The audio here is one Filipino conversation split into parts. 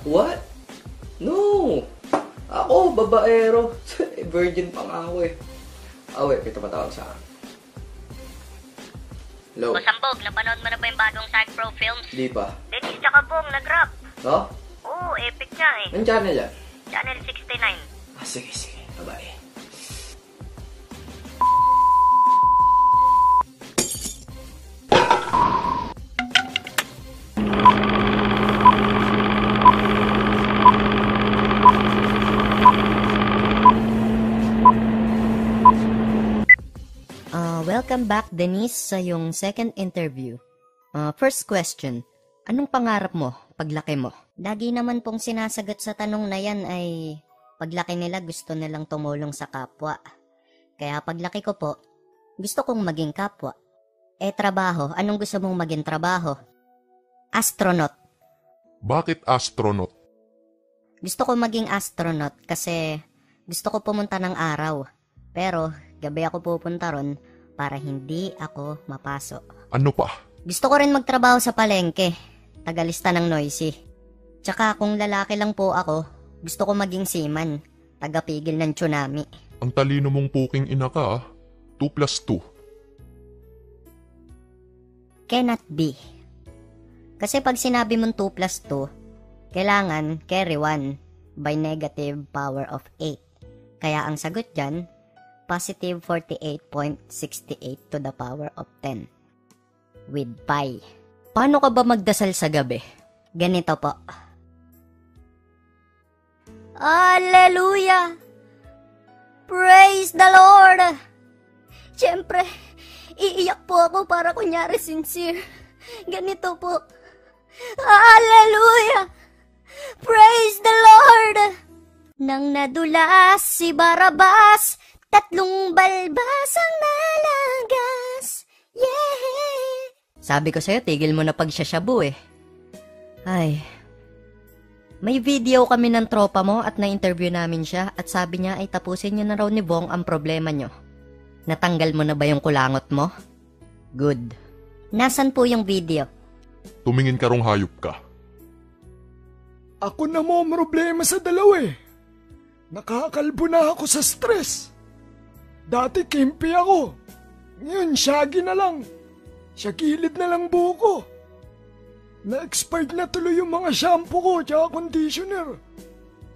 What? No! Ako, babaero. Virgin pa nga ako eh. Wait, ito patawag sa akin. Hello? Sambog, napanood mo na ba yung bagong Sag Pro Films? Di pa. Dennis tsaka Bong, nag-rap. No? Oo, epic niya eh. Anong channel yan? Channel 69. Sige. Bye-bye. Welcome back, Denise, sa yung second interview. First question, anong pangarap mo paglaki mo? Lagi naman pong sinasagot sa tanong na yan ay paglaki nila gusto nilang tumulong sa kapwa. Kaya paglaki ko po, gusto kong maging kapwa. Trabaho, anong gusto mong maging trabaho? Astronaut. Bakit astronaut? Gusto ko maging astronaut kasi gusto ko pumunta ng araw. Pero gabi ako pupunta ron para hindi ako mapasok. Ano pa? Gusto ko rin magtrabaho sa palengke, tagalista ng noisy. Tsaka kung lalaki lang po ako, gusto ko maging seaman, tagapigil ng tsunami. Ang talino mong puking ina ka, 2 plus 2. Cannot be. Kasi pag sinabi mong 2 plus 2, kailangan carry 1 by negative power of 8. Kaya ang sagot dyan, positive 48.68 to the power of 10 with pi. Paano ka ba magdasal sa gabi? Ganito po. Hallelujah! Praise the Lord! Siyempre, iiyak po ako para kunyari sincere. Ganito po. Hallelujah! Praise the Lord! Nang nadulas si Barabas, 3 balbas ang nalagas. Yeah! Sabi ko sa'yo, tigil mo na pagsasyabu eh. Ay. May video kami ng tropa mo at na-interview namin siya at sabi niya ay tapusin niyo na raw ni Bong ang problema niyo. Natanggal mo na ba yung kulangot mo? Good. Nasaan po yung video? Tumingin ka rong hayop ka. Ako na mo problema sa dalawa eh. Nakakalbo na ako sa stress. Dati kimpi ako. Ngayon, shaggy na lang. Shagilid na lang buko. Na-expired na tuloy yung mga shampoo ko tsaka conditioner.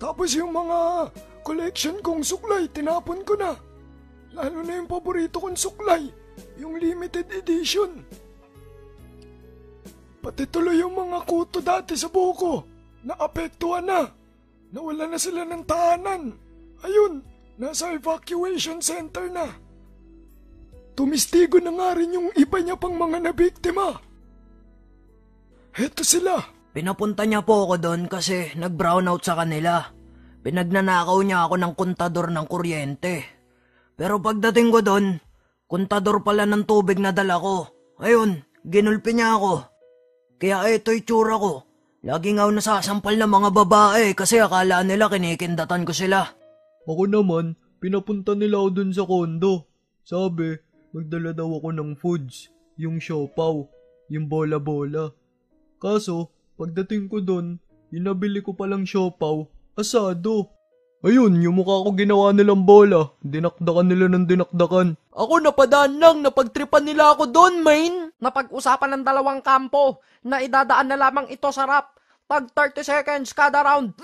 Tapos yung mga collection kong suklay, tinapon ko na. Lalo na yung paborito kong suklay, yung limited edition. Pati tuloy yung mga kuto dati sa buko, naapektuhan na. Nawala na sila ng tahanan. Ayun, nasa evacuation center na. Tumistigo na nga rin yung iba niya pang mga nabiktima. Heto sila. Pinapunta niya po ako doon kasi nag-brownout sa kanila. Pinagnanakaw niya ako ng kontador ng kuryente. Pero pagdating ko doon, kontador pala ng tubig na dala ko. Ayun, ginulpi niya ako. Kaya ito'y tsura ko. Lagi nga nasasampal ng mga babae kasi akala nila kinikindatan ko sila. Ako naman, pinapunta nila ako dun sa kondo. Sabi, magdala daw ako ng foods, yung siopaw, yung bola-bola. Kaso, pagdating ko dun, yung nabili ko palang siopaw, asado. Ayun, yung mukha ko ginawa nilang bola, dinakdakan nila ng dinakdakan. Ako napadaan lang, napagtripan nila ako doon, main. Napag-usapan ng dalawang kampo na idadaan na lamang ito sa rap. Pag 30 seconds kada round.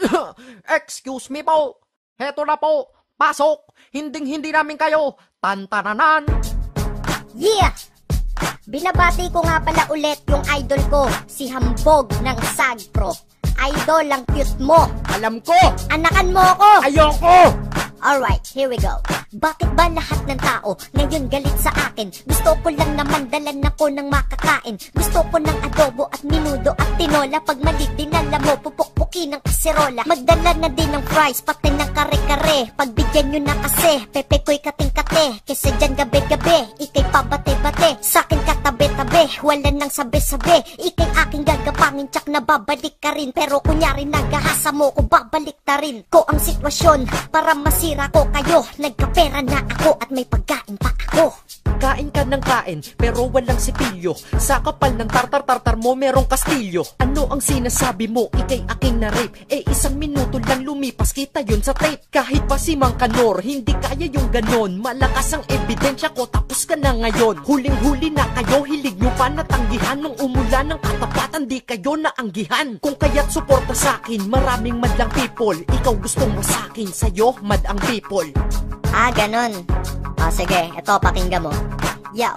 Excuse me po. Heto na po. Pasok. Hinding-hindi namin kayo. Tantananan. Yeah! Binabati ko nga pala ulit yung idol ko, si Hambog ng Sag Pro. Idol, ang cute mo. Alam ko. Anakan mo ako. Ayoko. Alright, here we go. Bakit ba lahat ng tao ngayon galit sa akin? Gusto ko lang naman dalan ako ng makakain. Gusto ko ng adobo at minudo at tinola. Pag mali dinala mo, pupukpukin ng kaserola. Magdala na din ng fries, pati ng kare-kare. Pagbigyan nyo na kasi, pepe ko'y kating-kate. Kasi dyan gabi-gabi, ikay pabate-bate. Sa'kin katabi-tabi, wala nang sabi-sabi. Ikay aking gagapangin, tsak na babalik ka rin. Pero kunyari nagahasa mo ko, babalik ta rin ko ang sitwasyon para masira ko kayo. Nagkapera na ako at may pagkain pa ako. Kain ka ng kain, pero walang sipilyo. Sa kapal ng tartar-tartar mo, merong kastilyo. Ano ang sinasabi mo? Ika'y aking na-rape. Eh, 1 minuto lang lumipas, kita yun sa tape. Kahit pa si Mang Kanor, hindi kaya yung ganon. Malakas ang ebidensya ko, tapos ka na ngayon. Huling-huli na kayo, hilig nyo pa natanggihan. Nung umulan ng katapatan, di kayo naanggihan. Kung kaya't suporta sa'kin, maraming madlang people. Ikaw gustong masakin, sa'yo mad ang people. Ah, ganon. O sige, eto pakinggan mo. Yo,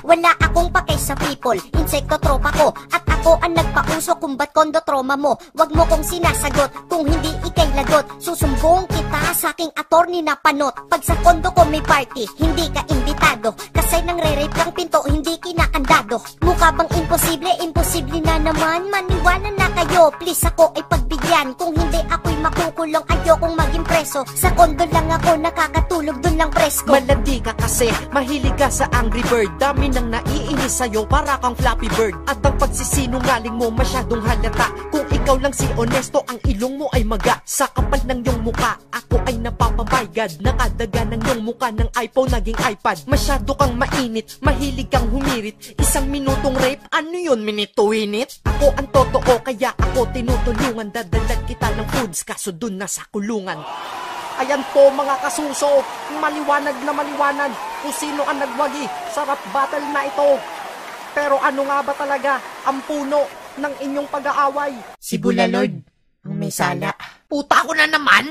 wala akong pakay sa people. Insekto tropa ko, at ako ang nagpauso kung ba't kondo trauma mo. Wag mo kong sinasagot, kung hindi ikay lagot. Susumbong kita sa aking attorney na panot. Pag sa kondo ko may party, hindi ka imbitado. Kasi nang re-rape kang pinto, hindi kinakandado. Mukha bang imposible? Imposible na naman. Maniwala na kayo, please ako ay pagbigyan. Kung hindi ako'y makukulong, ayokong maging preso. Sa kondo lang ako nakakatulog, dun lang presko. Malandi ka kasi, mahilig ka sa Angry Bird. Dami nang naiinis sa'yo, para kang Flappy Bird. At ang pagsisinungaling mo masyadong halata. Kung ikaw lang si honesto, ang ilong mo ay maga. Sa kapal ng iyong muka, ako ay napapabaygad. Nakadaga ng iyong muka ng iPhone naging iPad. Masyado kang mainit, mahilig kang humirit. 1 minutong rape, ano yun, minute-to-minute? Ako ang totoo, kaya ako tinutulungan. Dadalag kita ng foods, kaso dun na sa kulungan. Ayan po mga kasuso, maliwanag na maliwanag kung sino ang nagwagi sa rap battle na ito. Pero ano nga ba talaga ang puno ng inyong pag-aaway? Si Bulalord, ang may sala. Puta ko na naman!